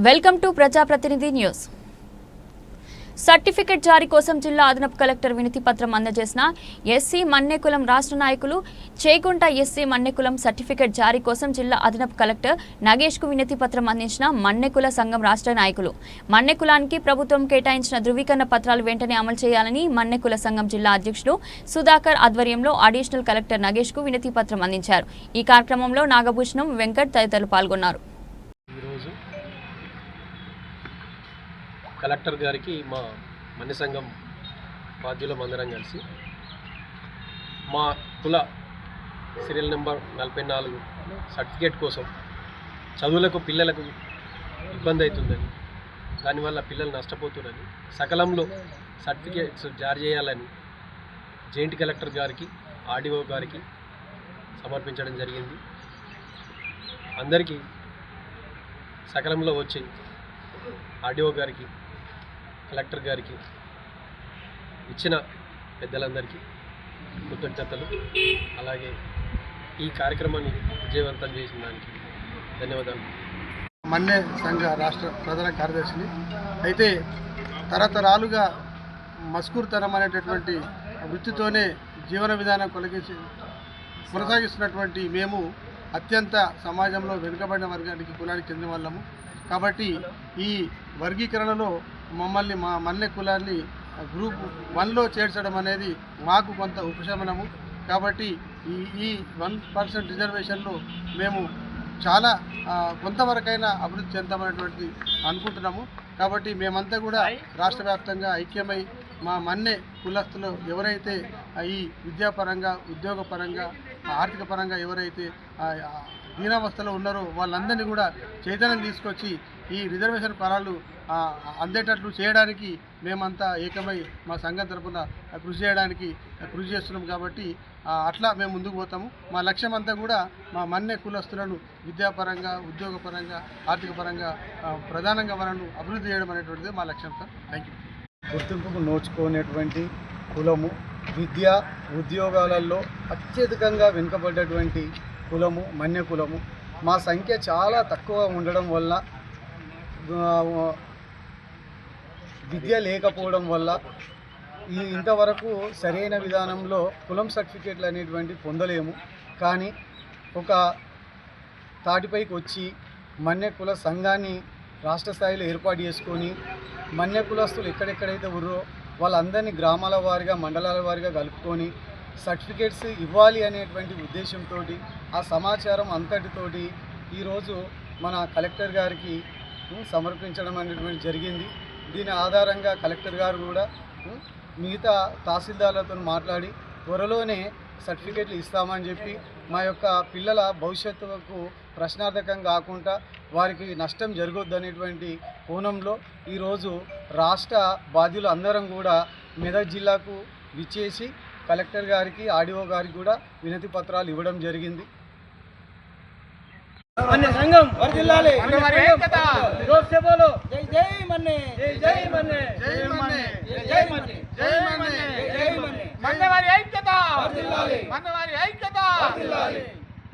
Welcome to ప్రజాప్రతినిధి news. Certificate జారీ కోసం జిల్లా అదనపు కలెక్టర్ వినతి పత్రం అందజేసిన ఎస్సీ మన్నెకులం రాష్ట్ర నాయకులు చేగుంట ఎస్సీ మన్నెకులం సర్టిఫికెట్ జారీ కోసం జిల్లా అదనపు కలెక్టర్ నగేష్ కు వినతి పత్రం అందించిన మన్నెకుల సంఘం రాష్ట్ర నాయకులు మన్నెకులానికి ప్రభుత్వం కేటాయించిన ధృవీకరణ పత్రాలు వెంటనే అమలు చేయాలని మన్నెకుల సంఘం జిల్లా అధ్యక్షుడు సుధాకర్ ఆధ్వర్యంలో అడిషనల్ కలెక్టర్ నగేష్ కు వినతి పత్రం అందించారు. ఈ కార్యక్రమంలో నాగభూషణం, వెంకట్ తదితరులు పాల్గొన్నారు. కలెక్టర్ గారికి మా మన్య సంఘం బాధ్యులం అందరం కలిసి మా కుల సీరియల్ నెంబర్ 44 సర్టిఫికేట్ కోసం చదువులకు పిల్లలకు ఇబ్బంది అవుతుందని, దానివల్ల పిల్లలు నష్టపోతున్నారని సకాలంలో సర్టిఫికేట్స్ జారీ చేయాలని జాయింట్ కలెక్టర్ గారికి, ఆర్డీఓ గారికి సమర్పించడం జరిగింది. అందరికీ సకాలంలో వచ్చి ఆర్డీఓ గారికి, కలెక్టర్ గారికి ఇచ్చిన పెద్దలందరికీ కృతజ్ఞతలు. అలాగే ఈ కార్యక్రమాన్ని విజయవంతం చేసిన దానికి ధన్యవాదాలు. మన్నే సంఘ రాష్ట్ర ప్రధాన కార్యదర్శిని. అయితే తరతరాలుగా మస్కూర్తనం అనేటటువంటి వృత్తితోనే జీవన విధానం కొనసాగిస్తున్నటువంటి మేము అత్యంత సమాజంలో వెనుకబడిన వర్గానికి కులానికి చెందిన వాళ్ళము. కాబట్టి ఈ వర్గీకరణలో మమ్మల్ని మా మన్నె కులాన్ని గ్రూప్ 1లో చేర్చడం అనేది మాకు కొంత ఉపశమనము. కాబట్టి ఈ 1% రిజర్వేషన్లో మేము చాలా కొంతవరకైనా అభివృద్ధి చెందామనేటువంటి అనుకుంటున్నాము. కాబట్టి మేమంతా కూడా రాష్ట్ర వ్యాప్తంగా ఐక్యమై మా మన్నె కులస్తులు ఎవరైతే ఈ విద్యాపరంగా, ఉద్యోగపరంగా, ఆర్థిక పరంగా ఎవరైతే దీనావస్థలో ఉన్నారో వాళ్ళందరినీ కూడా చైతన్యం తీసుకొచ్చి ఈ రిజర్వేషన్ ఫలాలు అందేటట్లు చేయడానికి మేమంతా ఏకమై మా సంఘం తరఫున కృషి చేస్తున్నాం. కాబట్టి అట్లా మేము ముందుకు పోతాము. మా లక్ష్యం అంతా కూడా మా మన్నె కులస్తులను విద్యాపరంగా, ఉద్యోగపరంగా, ఆర్థిక పరంగా ప్రధానంగా వాళ్ళను అభివృద్ధి చేయడం అనేటువంటిది మా లక్ష్యం సార్. Thank you. గుర్తింపుకు నోచుకునేటువంటి కులము, విద్య ఉద్యోగాలలో అత్యధికంగా వెనుకబడ్డటువంటి కులము మన్య కులము. మా సంఖ్య చాలా తక్కువ ఉండడం వల్ల, విద్య లేకపోవడం వల్ల ఇంతవరకు సరైన విధానంలో కులం సర్టిఫికేట్లు అనేటువంటి పొందలేము. కానీ ఒక తాటిపైకి వచ్చి మన్య కుల సంఘాన్ని రాష్ట్ర స్థాయిలో ఏర్పాటు చేసుకొని మన్య కులస్తులు ఎక్కడెక్కడైతే ఉన్నారో వాళ్ళందరినీ గ్రామాల వారీగా, మండలాల వారీగా కలుపుకొని సర్టిఫికేట్స్ ఇవ్వాలి అనేటువంటి ఉద్దేశంతో ఆ సమాచారం అంతటితోటి ఈరోజు మన కలెక్టర్ గారికి సమర్పించడం అనేటువంటి జరిగింది. దీని ఆధారంగా కలెక్టర్ గారు కూడా మిగతా తహసీల్దార్లతో మాట్లాడి త్వరలోనే సర్టిఫికేట్లు ఇస్తామని చెప్పి మా యొక్క పిల్లల భవిష్యత్తుకు ప్రశ్నార్థకం కాకుండా వారికి నష్టం జరగొద్దు అనేటువంటి కోణంలో ఈరోజు రాష్ట్ర బాధ్యులు అందరం కూడా మెదక్ జిల్లాకు విచ్చేసి కలెక్టర్ గారికి, ఆర్డీఓ గారికి కూడా వినతి పత్రాలు ఇవ్వడం జరిగింది. మన్నే సంఘం వర్ధిల్లాలి. జోర్ సే బోలో జై జై మన్నే, జై జై మన్నే, జై మన్నే, జై మన్నే, జై మన్నే, జై మన్నే. మన్నే వారి ఐక్యత వర్ధిల్లాలి. మన్నే వారి ఐక్యత వర్ధిల్లాలి.